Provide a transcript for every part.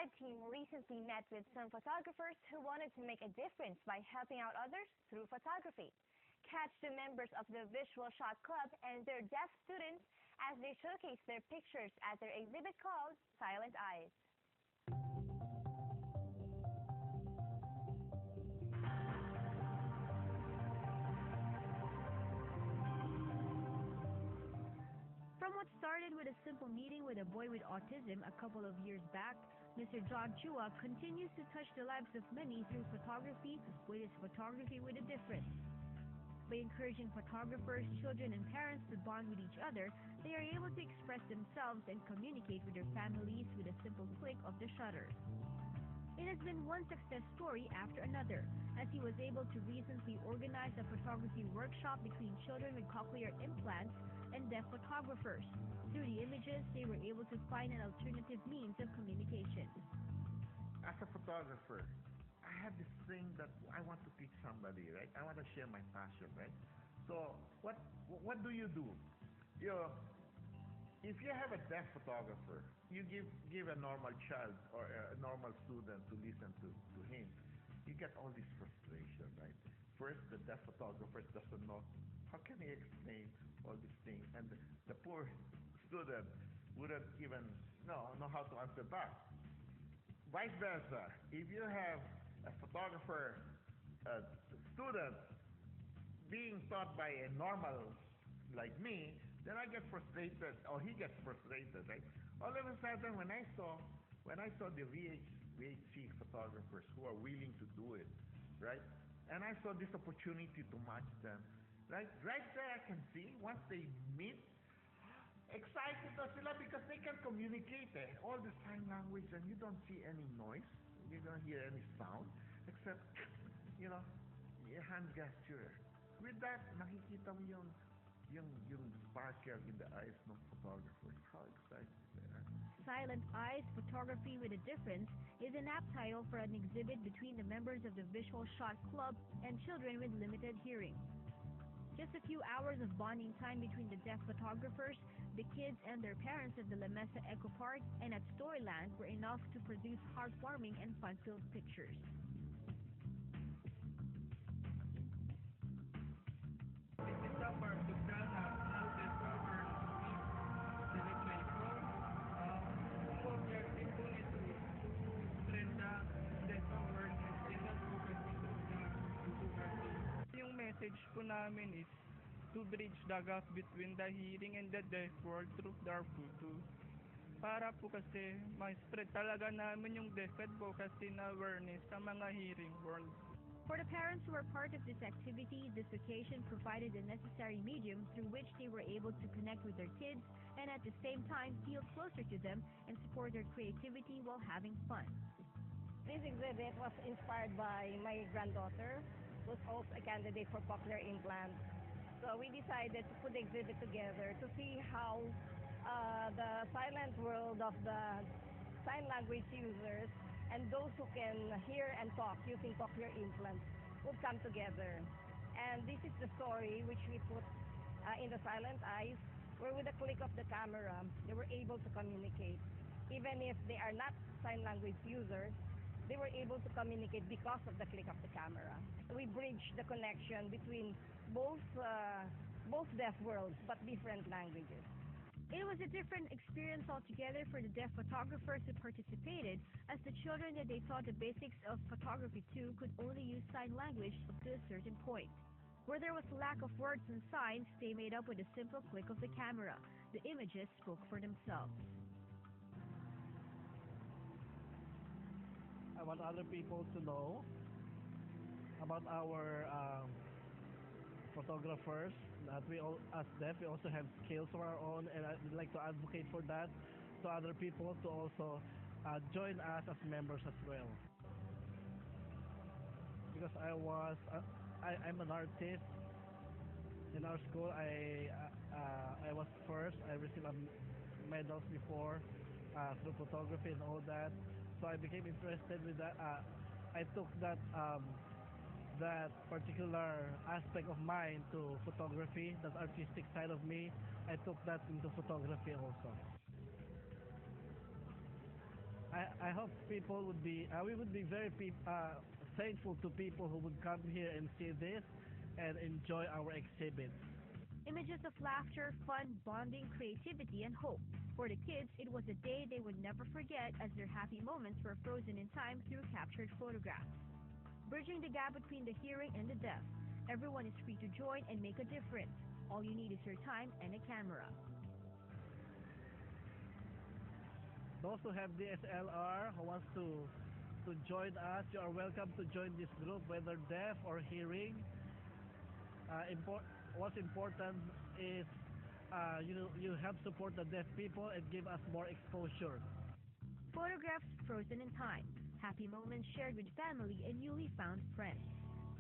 TRiBE team recently met with some photographers who wanted to make a difference by helping out others through photography. Catch the members of the Visual Shot Club and their deaf students as they showcase their pictures at their exhibit called Silent Eyes. From what started with a simple meeting with a boy with autism a couple of years back, Mr. John Chua continues to touch the lives of many through photography with his Photography with a Difference. By encouraging photographers, children, and parents to bond with each other, they are able to express themselves and communicate with their families with a simple click of the shutter. It has been one success story after another, as he was able to recently organize a photography workshop between children with cochlear implants and deaf photographers. Through the images, they were able to find an alternative means of communication. As a photographer, I have this thing that I want to teach somebody, right? I want to share my passion, right? So what do? You know, if you have a deaf photographer, you give a normal child or a normal student to listen to him, you get all this frustration, right? First, the deaf photographer doesn't know how can he explain all these things, and the poor student wouldn't even know how to answer back. Vice versa, if you have a photographer student being taught by a normal like me, then I get frustrated, or he gets frustrated, right? All of a sudden, when I saw the VSC photographers who are willing to do it, right? And I saw this opportunity to match them, right? Right there, I can see once they meet, excited na sila because they can communicate all the sign language, and you don't see any noise. You don't hear any sound except, your hand gesture. With that, nakikita mo yung sparkle in the eyes ng photographers. How excited they are. Silent Eyes, Photography with a Difference is an apt title for an exhibit between the members of the Visual Shot Club and children with limited hearing. Just a few hours of bonding time between the deaf photographers, the kids, and their parents at the La Mesa Eco Park and at Storyland were enough to produce heartwarming and fun-filled pictures. This is our Sukrana Mountain Power Select 24. What we are simple is to spread the deaf awareness and advocacy through the photography. Yung message po namin is to bridge the gap between the hearing and the deaf world through their photo. Para po kasi ma-spread talaga namin yung deaf advocacy na awareness sa mga hearing world. For the parents who were part of this activity, this occasion provided the necessary medium through which they were able to connect with their kids and at the same time feel closer to them and support their creativity while having fun. This exhibit was inspired by my granddaughter, who's also a candidate for cochlear implants. So we decided to put the exhibit together to see how the silent world of the sign language users and those who can hear and talk using cochlear implants would come together. And this is the story which we put in the Silent Eyes, where with a click of the camera, they were able to communicate. Even if they are not sign language users, they were able to communicate because of the click of the camera. We bridged the connection between both deaf worlds, but different languages. It was a different experience altogether for the deaf photographers who participated, as the children that they taught the basics of photography to could only use sign language up to a certain point. Where there was a lack of words and signs, they made up with a simple click of the camera. The images spoke for themselves. I want other people to know about our photographers, that we all, as deaf, we also have skills of our own, and I would like to advocate for that to other people to also join us as members as well. Because I'm an artist in our school. I was first. I received medals before through photography and all that. So I became interested with that. I took that particular aspect of mine to photography, that artistic side of me. I took that into photography also. I hope people would be, we would be very thankful to people who would come here and see this and enjoy our exhibit. Images of laughter, fun, bonding, creativity, and hope. For the kids, it was a day they would never forget as their happy moments were frozen in time through captured photographs. Bridging the gap between the hearing and the deaf, everyone is free to join and make a difference. All you need is your time and a camera. Those who have DSLR who wants to join us, you are welcome to join this group, whether deaf or hearing. What's important is you help support the deaf people and give us more exposure. Photographs frozen in time. Happy moments shared with family and newly found friends.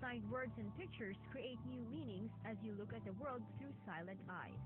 Signed words and pictures create new meanings as you look at the world through silent eyes.